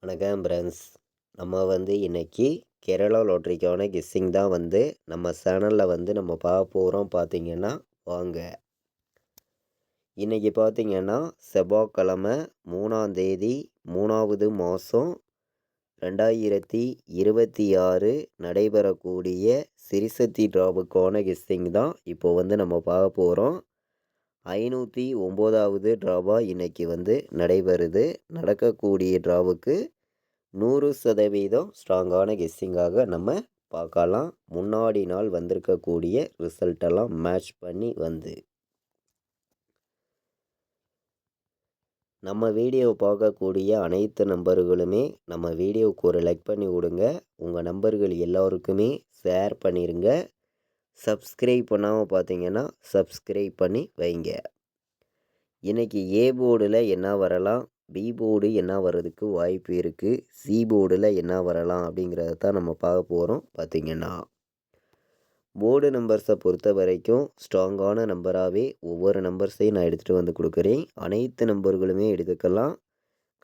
வணக்கம் ஃப்ரெண்ட்ஸ். நம்ம இன்னைக்கு கேரளா லாட்ரிக்கான கெஸ்ஸிங் தான் நம்ம சேனலில் நம்ம பார்க்க போகிறோம். பார்த்தீங்கன்னா வாங்க. இன்றைக்கி பார்த்தீங்கன்னா செவ்வாய்க்கிழமை 3ஆம் தேதி 3வது மாதம் 2026 நடைபெறக்கூடிய சிரிசக்தி டிராவுக்கான கெஸ்ஸிங் தான் இப்போ நம்ம பார்க்க போகிறோம். 509வது ட்ராவாக இன்றைக்கி நடைபெறுது. நடக்கக்கூடிய ட்ராவுக்கு 100% ஸ்ட்ராங்கான கெஸ்ஸிங்காக நம்ம பார்க்கலாம். முன்னாடி நாள் வந்திருக்கக்கூடிய ரிசல்ட்டெல்லாம் மேட்ச் பண்ணி நம்ம வீடியோவை பார்க்கக்கூடிய அனைத்து நம்பர்களுமே நம்ம வீடியோவுக்கு ஒரு லைக் பண்ணி விடுங்க. உங்கள் நம்பர்கள் எல்லோருக்குமே ஷேர் பண்ணிடுங்க. சப்ஸ்கிரைப் பண்ணாமல் பார்த்தீங்கன்னா சப்ஸ்கிரைப் பண்ணி வைங்க. இன்றைக்கி ஏ போர்டில் என்ன வரலாம், பி போர்டு என்ன வர்றதுக்கு வாய்ப்பு இருக்குது, சி போர்டில் என்ன வரலாம் அப்படிங்கிறத தான் நம்ம பார்க்க போகிறோம். பார்த்திங்கன்னா போர்டு நம்பர்ஸை பொறுத்த வரைக்கும் ஸ்ட்ராங்கான நம்பராகவே ஒவ்வொரு நம்பர்ஸையும் நான் எடுத்துகிட்டு கொடுக்குறேன். அனைத்து நம்பர்களுமே எடுத்துக்கலாம்.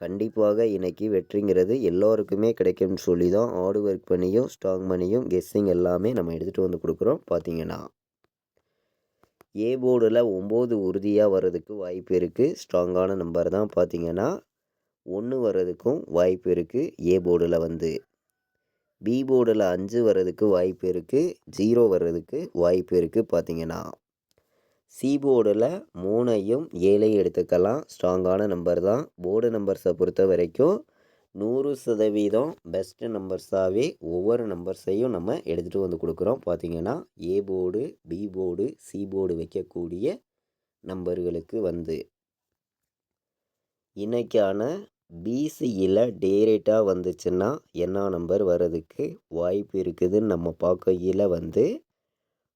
கண்டிப்பாக இன்றைக்கி வெற்றிங்கிறது எல்லோருக்குமே கிடைக்கும்னு சொல்லி தான் ஹார்டு ஒர்க் பண்ணியும் ஸ்ட்ராங் பண்ணியும் கெஸ்ஸிங் எல்லாமே நம்ம எடுத்துகிட்டு கொடுக்குறோம். பார்த்திங்கன்னா ஏ போர்டில் 9 உறுதியாக வர்றதுக்கு வாய்ப்பு இருக்குது. ஸ்ட்ராங்கான நம்பர் தான். பார்த்திங்கன்னா 1 வர்றதுக்கும் வாய்ப்பு இருக்குது. ஏ போர்டில் பி போர்டில் 5 வர்றதுக்கு வாய்ப்பு இருக்குது. 0 வர்றதுக்கு வாய்ப்பு இருக்குது. பார்த்திங்கன்னா சி போர்டில் 3ஐயும் 7ஐயும் எடுத்துக்கலாம். ஸ்ட்ராங்கான நம்பர் தான். போர்டு நம்பர்ஸை பொறுத்த வரைக்கும் 100% பெஸ்ட்டு நம்பர்ஸாகவே ஒவ்வொரு நம்பர்ஸையும் நம்ம எடுத்துகிட்டு கொடுக்குறோம். பார்த்திங்கன்னா A board, B board, C board வைக்கக்கூடிய நம்பர்களுக்கு இன்றைக்கான பிசியில் டேரேட்டாக வந்துச்சுன்னா என்ன நம்பர் வர்றதுக்கு வாய்ப்பு இருக்குதுன்னு நம்ம பார்க்கையில்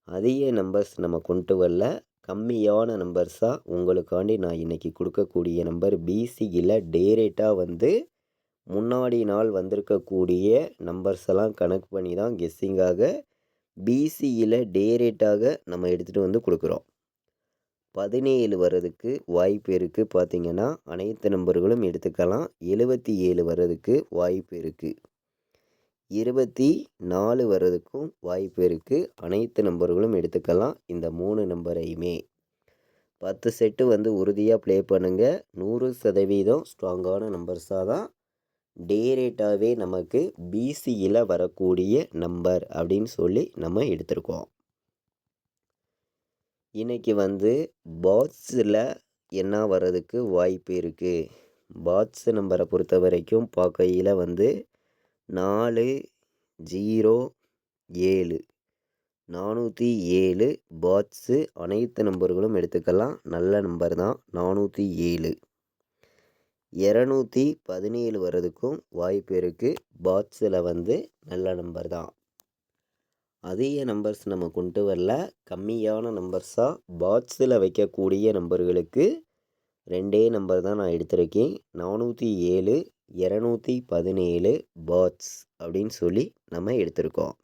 அதிக நம்பர்ஸ் நம்ம கொண்டு வரல. கம்மியான நம்பர்ஸாக உங்களுக்காண்டி நான் இன்றைக்கி கொடுக்கக்கூடிய நம்பர் பிசியில் டேரேட்டாக முன்னாடி நாள் வந்திருக்கக்கூடிய நம்பர்ஸ் எல்லாம் கணக்கு பண்ணி தான் கெஸ்ஸிங்காக பிசியில் டேரேட்டாக நம்ம எடுத்துகிட்டு கொடுக்குறோம். 17 வர்றதுக்கு வாய்ப்பு இருக்குது. பார்த்திங்கன்னா அனைத்து நம்பர்களும் எடுத்துக்கலாம். 77 வர்றதுக்கு வாய்ப்பு இருக்குது. 24 வர்றதுக்கும் வாய்ப்பு இருக்குது. அனைத்து நம்பர்களும் எடுத்துக்கலாம். இந்த 3 நம்பரையுமே 10 செட்டு உறுதியாக ப்ளே பண்ணுங்கள். 100% ஸ்ட்ராங்கான நம்பர்ஸாக தான் டேரேட்டாகவே நமக்கு பிசியில் வரக்கூடிய நம்பர் அப்படின்னு சொல்லி நம்ம எடுத்திருக்கோம். இன்றைக்கி பாட்ஸில் என்ன வர்றதுக்கு வாய்ப்பு இருக்குது. பாட்ஸ் நம்பரை பொறுத்த வரைக்கும் பார்க்கையில் 4 0 7 407 பாட்ஸு அனைத்து நம்பர்களும் எடுத்துக்கலாம். நல்ல நம்பர் தான். 407 217 வர்றதுக்கும் வாய்ப்பு இருக்குது. பாட்ஸில் நல்ல நம்பர் தான். அதிக நம்பர்ஸ் நம்ம கொண்டு வரல. கம்மியான நம்பர்ஸாக பாட்ஸில் வைக்கக்கூடிய நம்பர்களுக்கு 2 நம்பர் தான் நான் எடுத்திருக்கேன். 407 217 பாட்ஸ் அப்படின்னு சொல்லி நம்ம எடுத்திருக்கோம்.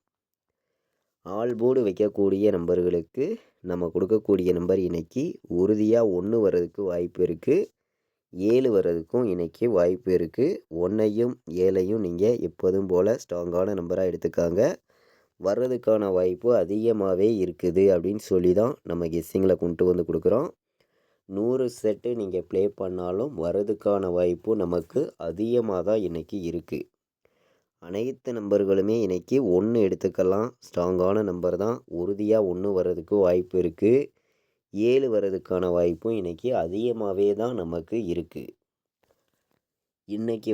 ஆல் போர்டு வைக்கக்கூடிய நம்பர்களுக்கு நம்ம கொடுக்கக்கூடிய நம்பர் இன்றைக்கி உறுதியாக 1 வர்றதுக்கு வாய்ப்பு இருக்குது. 7 வர்றதுக்கும் இன்றைக்கி வாய்ப்பு இருக்குது. 1ஐயும் 7ஐயும் நீங்கள் எப்போதும் போல் ஸ்ட்ராங்கான நம்பராக எடுத்துக்காங்க. வர்றதுக்கான வாய்ப்பு அதிகமாகவே இருக்குது அப்படின்னு சொல்லி தான் நம்ம கெஸ்ஸிங்கில் கொண்டு கொடுக்குறோம். 100 செட்டு நீங்கள் ப்ளே பண்ணாலும் வர்றதுக்கான வாய்ப்பு நமக்கு அதிகமாக தான் இன்றைக்கி இருக்குது. அனைத்து நம்பர்களுமே இன்றைக்கி 1 எடுத்துக்கலாம். ஸ்ட்ராங்கான நம்பர் தான். உறுதியாக 1 வர்றதுக்கு வாய்ப்பு இருக்குது. 7 வர்றதுக்கான வாய்ப்பும் இன்றைக்கி அதிகமாகவே தான் நமக்கு இருக்குது. இன்றைக்கி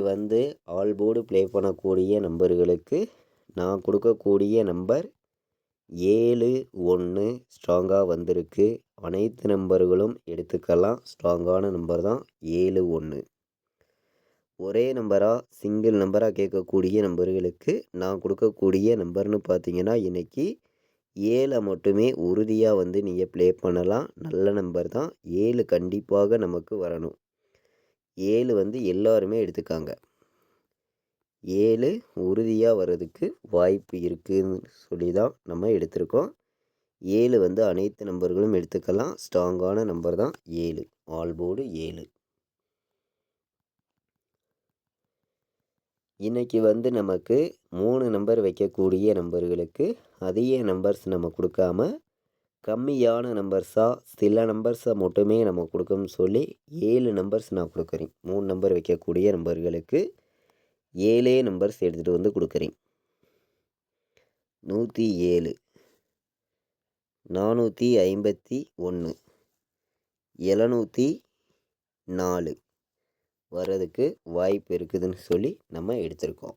ஆல் போர்டு ப்ளே பண்ணக்கூடிய நம்பர்களுக்கு நான் கொடுக்கக்கூடிய நம்பர் 7 1 ஸ்ட்ராங்காக வந்திருக்கு. அனைத்து நம்பர்களும் எடுத்துக்கலாம். ஸ்ட்ராங்கான நம்பர் தான் 7 1. ஒரே நம்பராக சிங்கிள் நம்பராக கேட்கக்கூடிய நம்பர்களுக்கு நான் கொடுக்கக்கூடிய நம்பர்னு பார்த்தீங்கன்னா இன்றைக்கி 7 மட்டுமே உறுதியாக நீங்கள் ப்ளே பண்ணலாம். நல்ல நம்பர் தான். 7 கண்டிப்பாக நமக்கு வரணும். 7 எல்லாருமே எடுத்துக்காங்க. 7 உறுதியாக வர்றதுக்கு வாய்ப்பு இருக்குதுன்னு சொல்லி தான் நம்ம எடுத்திருக்கோம். 7 அனைத்து நம்பர்களும் எடுத்துக்கலாம். ஸ்ட்ராங்கான நம்பர் தான் 7. All board 7. இன்றைக்கி வந்து நமக்கு 3 நம்பர் வைக்கக்கூடிய நம்பர்களுக்கு அதிக நம்பர்ஸ் நம்ம கொடுக்காம கம்மியான நம்பர்ஸாக சில நம்பர்ஸை மட்டுமே நம்ம கொடுக்கணும்னு சொல்லி 7 நம்பர்ஸ் நான் கொடுக்குறேன். 3 நம்பர் வைக்கக்கூடிய நம்பர்களுக்கு 7 நம்பர்ஸ் எடுத்துகிட்டு வந்து கொடுக்குறேன். 107, 451, 704 வர்றதுக்கு வாய்ப்பு இருக்குதுன்னு சொல்லி நம்ம எடுத்திருக்கோம்.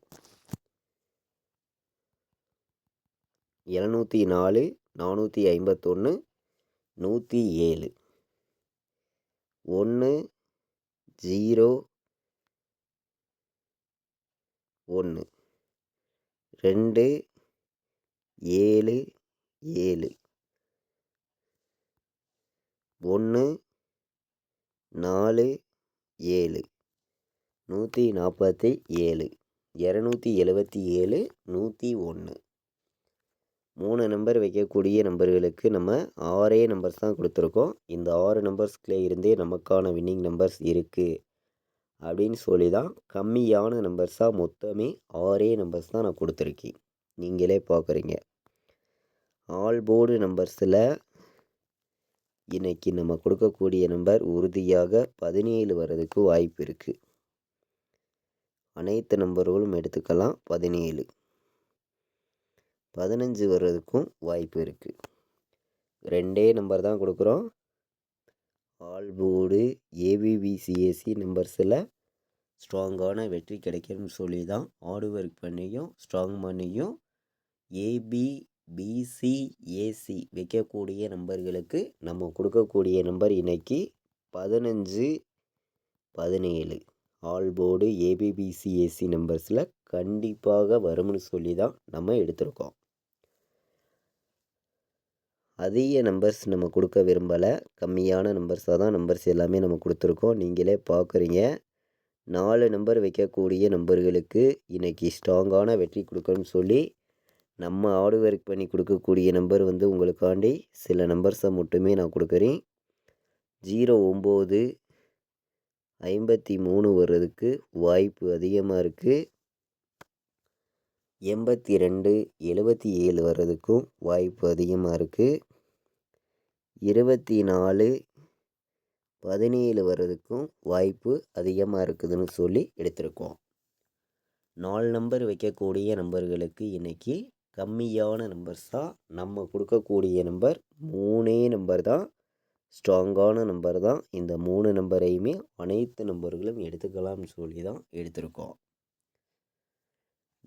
704, 451, 107, 1, 0, 1, 2, 7, 7, 1, 4, 7, 147, 277, 101. 3 நம்பர் வைக்கக்கூடிய நம்பர்களுக்கு நம்ம 6 நம்பர்ஸ் தான் கொடுத்துருக்கோம். இந்த 6 நம்பர்ஸ்குள்ளே இருந்தே நமக்கான வின்னிங் நம்பர்ஸ் இருக்குது அப்படின்னு சொல்லி தான் கம்மியான நம்பர்ஸாக மொத்தமே 6 நம்பர்ஸ் தான் நான் கொடுத்துருக்கேன். நீங்களே பார்க்குறீங்க. ஆல் போர்டு நம்பர்ஸில் இன்றைக்கி நம்ம கொடுக்கக்கூடிய நம்பர் உறுதியாக 17 வர்றதுக்கு வாய்ப்பு இருக்குது. அனைத்து நம்பர்களும் எடுத்துக்கலாம். 17, 15 வர்றதுக்கும் வாய்ப்பு இருக்குது. 2 நம்பர் தான் கொடுக்குறோம். ஆல் போர்டு ஏபிபிசிஎஸ்சி நம்பர்ஸில் ஸ்ட்ராங்கான வெற்றி கிடைக்கணும்னு சொல்லி தான் ஹார்டு ஒர்க் பண்ணியும் ஸ்ட்ராங் பண்ணியும் ஏபிபிசிஏசி வைக்கக்கூடிய நம்பர்களுக்கு நம்ம கொடுக்கக்கூடிய நம்பர் இன்றைக்கி 15, 17 ஆல் போர்டு ஏபிபிசிஏசி நம்பர்ஸில் கண்டிப்பாக வரும்னு சொல்லி தான் நம்ம எடுத்திருக்கோம். அதிக நம்பர்ஸ் நம்ம கொடுக்க விரும்பலை. கம்மியான நம்பர்ஸாக தான் நம்பர்ஸ் எல்லாமே நம்ம கொடுத்துருக்கோம். நீங்களே பார்க்குறீங்க. 4 நம்பர் வைக்கக்கூடிய நம்பர்களுக்கு இன்றைக்கி ஸ்ட்ராங்கான வெற்றி கொடுக்கணும்னு சொல்லி நம்ம ஹார்டு ஒர்க் பண்ணி கொடுக்கக்கூடிய நம்பர் வந்து உங்களுக்காண்டி சில நம்பர்ஸை மட்டுமே நான் கொடுக்குறேன். 09, 53 வர்றதுக்கு வாய்ப்பு அதிகமாக இருக்குது. 82, 77 வர்றதுக்கும் வாய்ப்பு அதிகமாக இருக்குது. 24, 17 வர்றதுக்கும் வாய்ப்பு அதிகமாக இருக்குதுன்னு சொல்லி எடுத்திருக்கோம். 4 நம்பர் வைக்கக்கூடிய நம்பர்களுக்கு இன்றைக்கி கம்மியான நம்பர்ஸாக நம்ம கொடுக்கக்கூடிய நம்பர் 3 நம்பர் தான். ஸ்ட்ராங்கான நம்பர் தான். இந்த 3 நம்பரையுமே அனைத்து நம்பர்களும் எடுத்துக்கலாம்னு சொல்லி தான் எடுத்திருக்கோம்.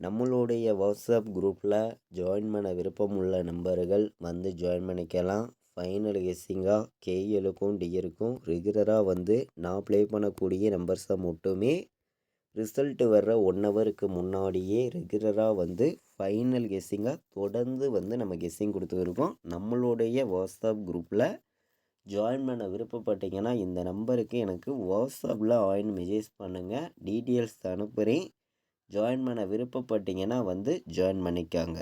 நம்மளுடைய வாட்ஸ்அப் குரூப்பில் ஜாயின் பண்ண விருப்பம் உள்ள நம்பர்கள் வந்து ஜாயின் பண்ணிக்கலாம். ஃபைனல் கெஸ்ஸிங்காக கேஎலுக்கும் டியருக்கும் ரெகுலராக வந்து நான் ப்ளே பண்ணக்கூடிய நம்பர்ஸை மட்டுமே ரிசல்ட்டு வர்ற 1 ஹவருக்கு முன்னாடியே ரெகுலராக வந்து ஃபைனல் கெஸ்ஸிங்காக தொடர்ந்து வந்து நம்ம கெஸ்ஸிங் கொடுத்துருக்கோம். நம்மளுடைய வாட்ஸ்அப் குரூப்பில் ஜாயின் பண்ண விருப்பப்பட்டீங்கன்னா இந்த நம்பருக்கு எனக்கு வாட்ஸ்அப்பில் மெசேஜ் பண்ணுங்கள். டீட்டெயில்ஸ் அனுப்புகிறேன். ஜாயின் பண்ண விருப்பப்பட்டீங்கன்னா வந்து ஜாயின் பண்ணிக்காங்க.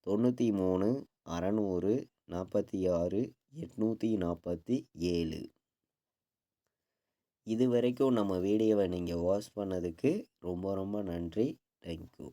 93 600 46 847. இது வரைக்கும் நம்ம வீடியோவை நீங்கள் வாட்ச் பண்ணதுக்கு ரொம்ப ரொம்ப நன்றி. தேங்க்யூ.